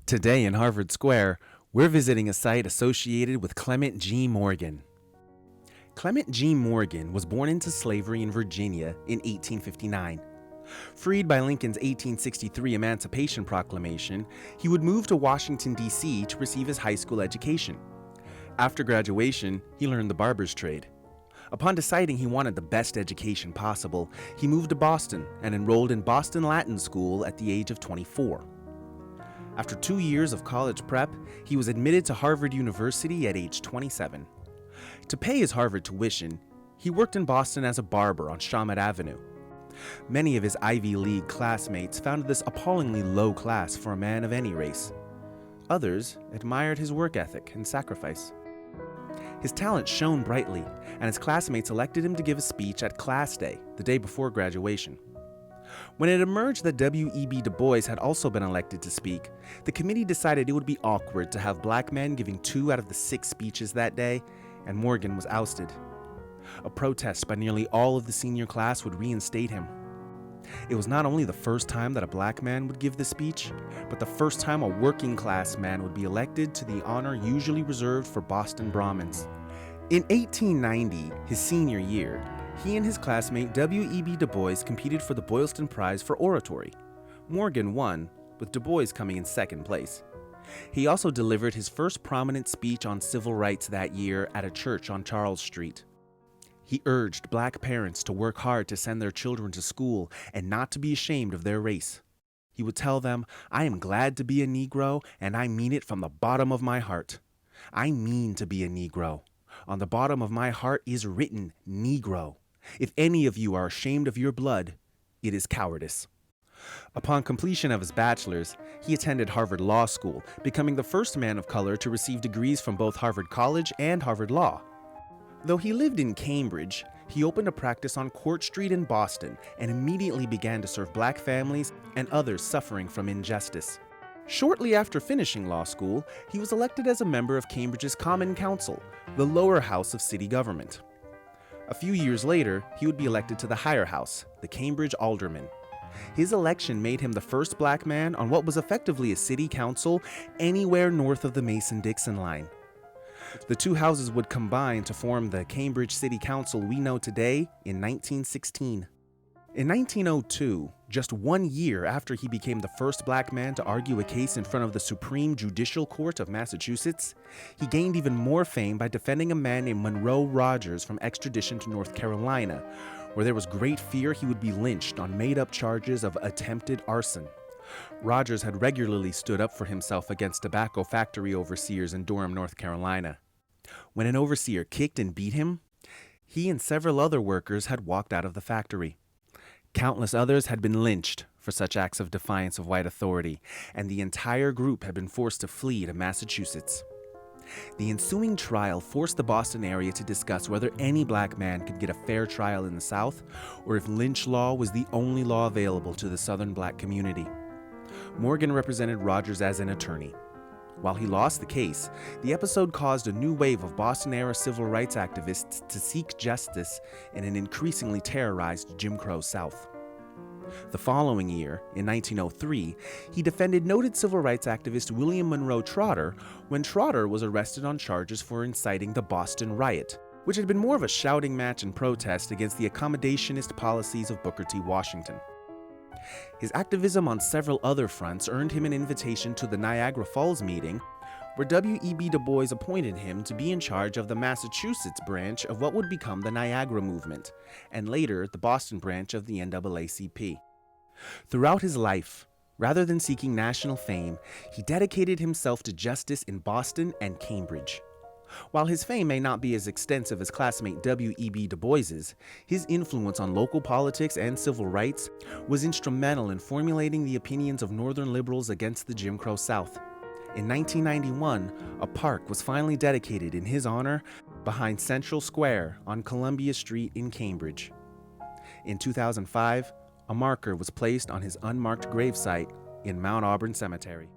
Today in Harvard Square, we're visiting a site associated with Clement G. Morgan. Clement G. Morgan was born into slavery in Virginia in 1859. Freed by Lincoln's 1863 Emancipation Proclamation, he would move to Washington, D.C. to receive his high school education. After graduation, he learned the barber's trade. Upon deciding he wanted the best education possible, he moved to Boston and enrolled in Boston Latin School at the age of 24. After 2 years of college prep, he was admitted to Harvard University at age 27. To pay his Harvard tuition, he worked in Boston as a barber on Shawmut Avenue. Many of his Ivy League classmates found this appallingly low class for a man of any race. Others admired his work ethic and sacrifice. His talent shone brightly, and his classmates elected him to give a speech at Class Day, the day before graduation. When it emerged that W.E.B. Du Bois had also been elected to speak, the committee decided it would be awkward to have black men giving 2 out of the 6 speeches that day, and Morgan was ousted. A protest by nearly all of the senior class would reinstate him. It was not only the first time that a black man would give the speech, but the first time a working class man would be elected to the honor usually reserved for Boston Brahmins. In 1890, his senior year, he and his classmate W.E.B. Du Bois competed for the Boylston Prize for Oratory. Morgan won, with Du Bois coming in second place. He also delivered his first prominent speech on civil rights that year at a church on Charles Street. He urged black parents to work hard to send their children to school and not to be ashamed of their race. He would tell them, "I am glad to be a Negro, and I mean it from the bottom of my heart. I mean to be a Negro. On the bottom of my heart is written Negro. If any of you are ashamed of your blood, it is cowardice." Upon completion of his bachelor's, he attended Harvard Law School, becoming the first man of color to receive degrees from both Harvard College and Harvard Law. Though he lived in Cambridge, he opened a practice on Court Street in Boston and immediately began to serve black families and others suffering from injustice. Shortly after finishing law school, he was elected as a member of Cambridge's Common Council, the lower house of city government. A few years later, he would be elected to the higher house, the Cambridge Alderman. His election made him the first black man on what was effectively a city council anywhere north of the Mason-Dixon line. The two houses would combine to form the Cambridge City Council we know today in 1916. In 1902, just 1 year after he became the first black man to argue a case in front of the Supreme Judicial Court of Massachusetts, he gained even more fame by defending a man named Monroe Rogers from extradition to North Carolina, where there was great fear he would be lynched on made-up charges of attempted arson. Rogers had regularly stood up for himself against tobacco factory overseers in Durham, North Carolina. When an overseer kicked and beat him, he and several other workers had walked out of the factory. Countless others had been lynched for such acts of defiance of white authority, and the entire group had been forced to flee to Massachusetts. The ensuing trial forced the Boston area to discuss whether any black man could get a fair trial in the South, or if lynch law was the only law available to the Southern black community. Morgan represented Rogers as an attorney. While he lost the case, the episode caused a new wave of Boston-era civil rights activists to seek justice in an increasingly terrorized Jim Crow South. The following year, in 1903, he defended noted civil rights activist William Monroe Trotter when Trotter was arrested on charges for inciting the Boston riot, which had been more of a shouting match and protest against the accommodationist policies of Booker T. Washington. His activism on several other fronts earned him an invitation to the Niagara Falls meeting, where W.E.B. Du Bois appointed him to be in charge of the Massachusetts branch of what would become the Niagara Movement, and later the Boston branch of the NAACP. Throughout his life, rather than seeking national fame, he dedicated himself to justice in Boston and Cambridge. While his fame may not be as extensive as classmate W.E.B. Du Bois's, his influence on local politics and civil rights was instrumental in formulating the opinions of Northern liberals against the Jim Crow South. In 1991, a park was finally dedicated in his honor behind Central Square on Columbia Street in Cambridge. In 2005, a marker was placed on his unmarked gravesite in Mount Auburn Cemetery.